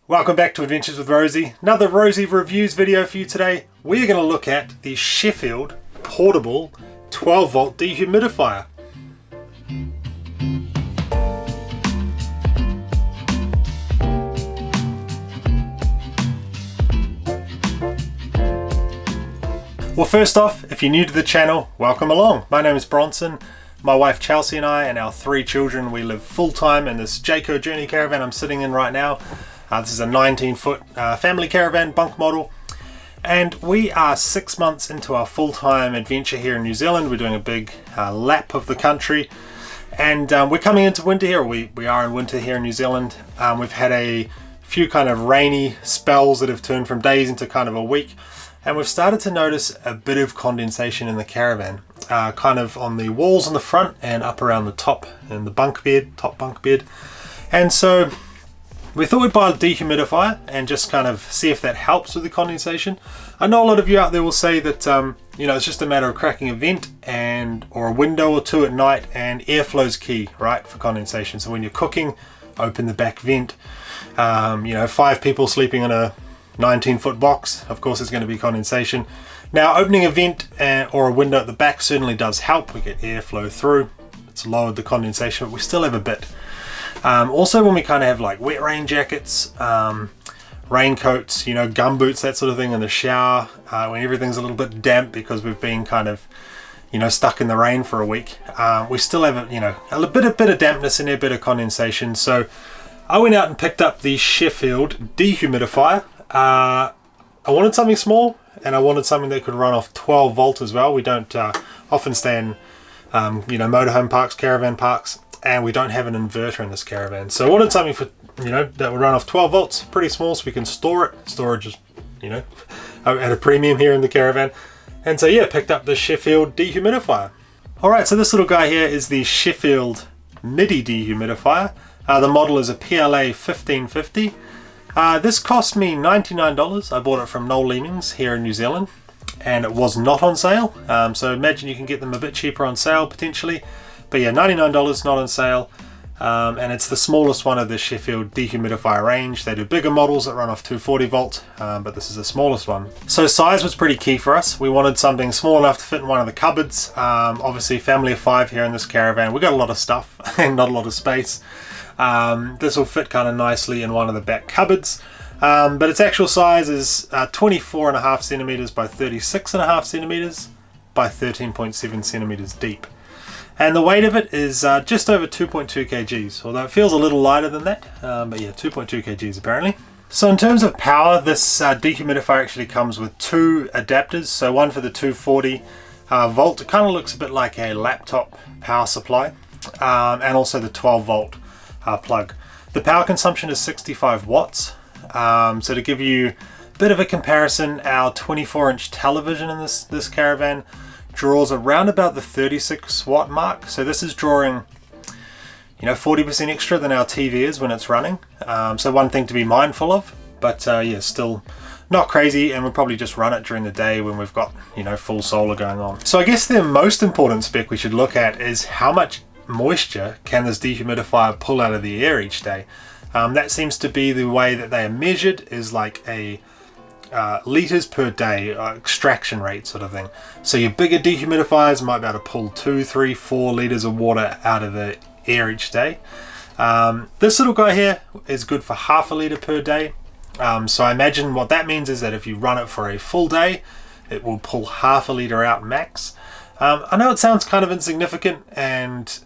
Welcome back to Adventures with Rosie. Another Rosie reviews video for you today. We're going to look at the Sheffield portable 12 volt dehumidifier. Well, first off, if you're new to the channel, welcome along. My name is Bronson. My wife Chelsea and I and our 3 children, we live full-time in this Jayco Journey caravan I'm sitting in right now. This is a 19-foot family caravan bunk model, and we are 6 months into our full-time adventure here in New Zealand. We're doing a big lap of the country, and we're coming into winter here. We are in winter here in New Zealand. We've had a few kind of rainy spells that have turned from days into kind of a week, and we've started to notice a bit of condensation in the caravan, kind of on the walls on the front and up around the top in the bunk bed, top bunk bed. And so we thought we'd buy a dehumidifier and just kind of see if that helps with the condensation. I know a lot of you out there will say that it's just a matter of cracking a vent or a window or two at night, and airflow's key, right, for condensation. So when you're cooking, open the back vent. 5 people sleeping in a 19-foot box, of course there's going to be condensation. Now, opening a vent or a window at the back certainly does help. We get airflow through. It's lowered the condensation, but we still have a bit. Also, when we kind of have like wet rain jackets, raincoats, gumboots, that sort of thing in the shower, when everything's a little bit damp because we've been kind of, stuck in the rain for a week, we still have a bit of dampness in there, a bit of condensation. So I went out and picked up the Sheffield dehumidifier. I wanted something small, and I wanted something that could run off 12 volt as well. We don't often stay in motorhome parks, caravan parks, and we don't have an inverter in this caravan. So I wanted something for that would run off 12 volts, pretty small, so we can store it. Storage is at a premium here in the caravan. And so yeah, picked up the Sheffield dehumidifier. Alright, so this little guy here is the Sheffield Midi Dehumidifier. The model is a PLA 1550. This cost me $99. I bought it from Noel Leemings here in New Zealand, and it was not on sale. So imagine you can get them a bit cheaper on sale potentially. But yeah, $99, not on sale. And it's the smallest one of the Sheffield dehumidifier range. They do bigger models that run off 240 volt, but this is the smallest one. So size was pretty key for us. We wanted something small enough to fit in one of the cupboards. Obviously, family of 5 here in this caravan. We got a lot of stuff and not a lot of space. This will fit kind of nicely in one of the back cupboards. But its actual size is 24.5 centimeters by 36.5 centimeters by 13.7 centimeters deep. And the weight of it is just over 2.2 kgs, although it feels a little lighter than that, but yeah, 2.2 kgs apparently. So in terms of power, this dehumidifier actually comes with 2 adapters, so one for the 240 volt. It kind of looks a bit like a laptop power supply, and also the 12 volt plug. The power consumption is 65 watts, so to give you a bit of a comparison, our 24-inch television in this caravan draws around about the 36 watt mark. So this is drawing 40% extra than our TV is when it's running. So one thing to be mindful of, but yeah, still not crazy, and we'll probably just run it during the day when we've got full solar going on. So I guess the most important spec we should look at is how much moisture can this dehumidifier pull out of the air each day. That seems to be the way that they are measured, is like a liters per day extraction rate sort of thing. So your bigger dehumidifiers might be able to pull 2, 3, 4 liters of water out of the air each day. This little guy here is good for half a liter per day. So I imagine what that means is that if you run it for a full day, it will pull half a liter out max. I know it sounds kind of insignificant, and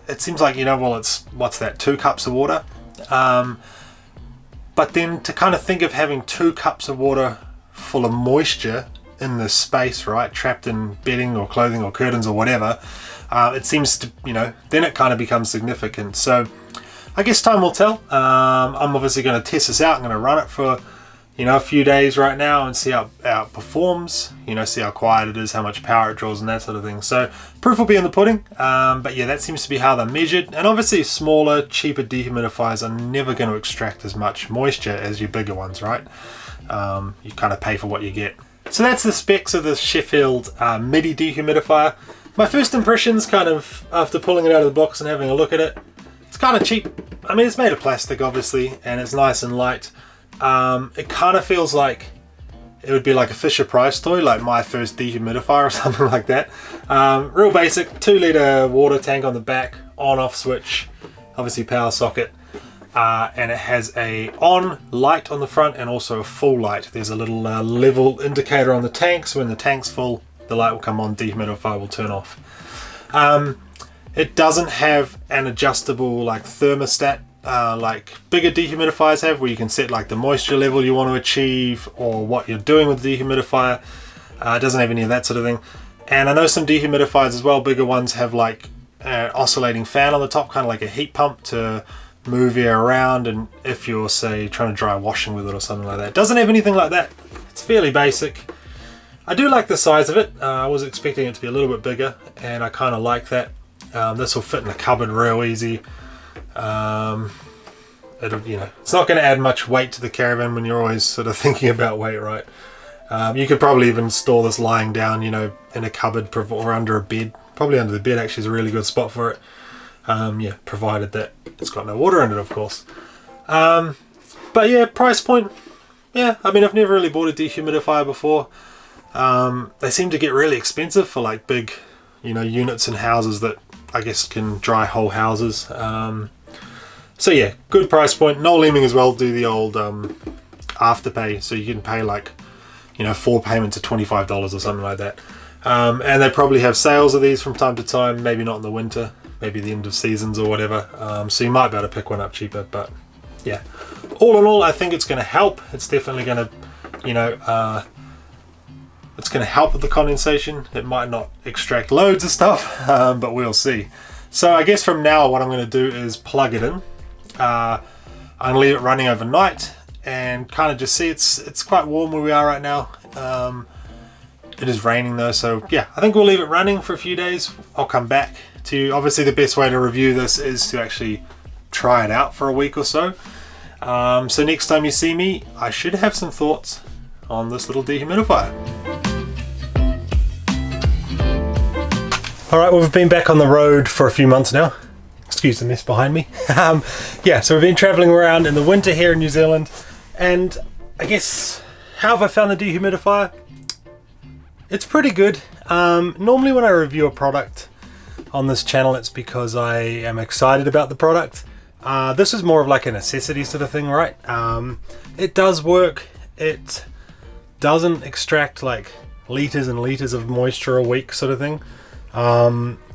it seems like it's what's that, 2 cups of water. But then to kind of think of having 2 cups of water full of moisture in this space, right, trapped in bedding or clothing or curtains or whatever, it seems to, then it kind of becomes significant. So I guess time will tell. I'm obviously going to test this out. I'm going to run it for, a few days right now and see how it performs, see how quiet it is, how much power it draws and that sort of thing. So proof will be in the pudding. But yeah, that seems to be how they're measured. And obviously smaller, cheaper dehumidifiers are never going to extract as much moisture as your bigger ones, right? You kind of pay for what you get. So that's the specs of the Sheffield Midi Dehumidifier. My first impressions, kind of after pulling it out of the box and having a look at it, It's kind of cheap. I mean, it's made of plastic obviously, and it's nice and light. It kind of feels like it would be like a Fisher Price toy, like my first dehumidifier or something like that. Real basic, 2-litre water tank on the back, on-off switch, obviously power socket, and it has a on light on the front and also a full light. There's a little level indicator on the tank, so when the tank's full, the light will come on, dehumidifier will turn off. It doesn't have an adjustable like thermostat like bigger dehumidifiers have, where you can set like the moisture level you want to achieve or what you're doing with the dehumidifier. It doesn't have any of that sort of thing. And I know some dehumidifiers as well, bigger ones, have like an oscillating fan on the top, kind of like a heat pump to move air around, and if you're say trying to dry washing with it or something like that. It doesn't have anything like that. It's fairly basic. I do like the size of it. I was expecting it to be a little bit bigger, and I kind of like that. This will fit in the cupboard real easy. It's not going to add much weight to the caravan when you're always sort of thinking about weight, right? You could probably even store this lying down, in a cupboard or under a bed. Probably under the bed actually is a really good spot for it. Yeah, provided that it's got no water in it, of course. But yeah, price point. Yeah, I mean, I've never really bought a dehumidifier before. They seem to get really expensive for like big, units and houses that I guess can dry whole houses. So yeah, good price point. Noel Leeming as well do the old afterpay, so you can pay like 4 payments of $25 or something like that. And they probably have sales of these from time to time, maybe not in the winter, maybe the end of seasons or whatever. So you might be able to pick one up cheaper, but yeah. All in all, I think it's going to help. It's definitely going to, it's going to help with the condensation. It might not extract loads of stuff, but we'll see. So I guess from now, what I'm going to do is plug it in. I'm going to leave it running overnight and kind of just see. It's quite warm where we are right now. It is raining though, so yeah, I think we'll leave it running for a few days. I'll come back to you. Obviously the best way to review this is to actually try it out for a week or so. So next time you see me, I should have some thoughts on this little dehumidifier. Alright, well, we've been back on the road for a few months now. Excuse the mess behind me. Yeah, so we've been travelling around in the winter here in New Zealand, and I guess, how have I found the dehumidifier? It's pretty good. Normally when I review a product on this channel, it's because I am excited about the product. This is more of like a necessity sort of thing, right? It does work. It doesn't extract like litres and litres of moisture a week sort of thing.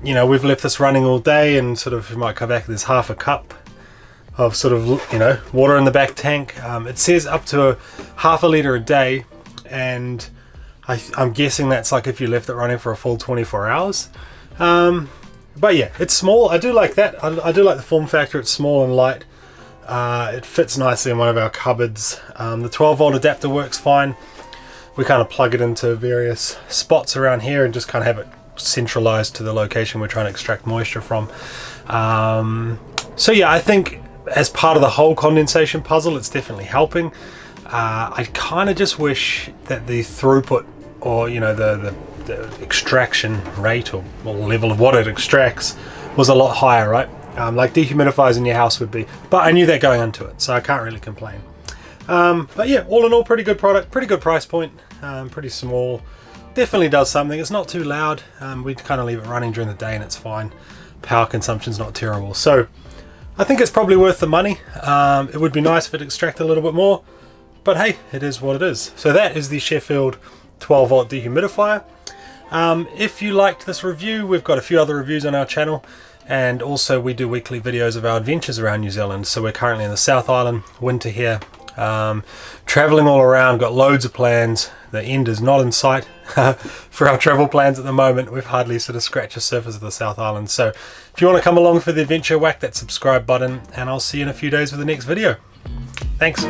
We've left this running all day, and sort of, you might come back, there's half a cup of sort of, water in the back tank. It says up to half a litre a day, and I'm guessing that's like if you left it running for a full 24 hours. But yeah, it's small. I do like that. I do like the form factor. It's small and light. It fits nicely in one of our cupboards. The 12-volt adapter works fine. We kind of plug it into various spots around here and just kind of have it centralized to the location we're trying to extract moisture from. So yeah, I think as part of the whole condensation puzzle, it's definitely helping. I kind of just wish that the throughput, or the extraction rate or level of what it extracts was a lot higher, right? Like dehumidifiers in your house would be, but I knew that going into it, so I can't really complain. But yeah, all in all, pretty good product, pretty good price point, pretty small. Definitely does something. It's not too loud. We kind of leave it running during the day and it's fine. Power consumption's not terrible. So I think it's probably worth the money. It would be nice if it extracted a little bit more, but hey, it is what it is. So that is the Sheffield 12-volt dehumidifier. If you liked this review, we've got a few other reviews on our channel, and also we do weekly videos of our adventures around New Zealand. So we're currently in the South Island, winter here, traveling all around, got loads of plans. The end is not in sight for our travel plans at the moment. We've hardly sort of scratched the surface of the South Island. So if you want to come along for the adventure, whack that subscribe button, and I'll see you in a few days with the next video. Thanks.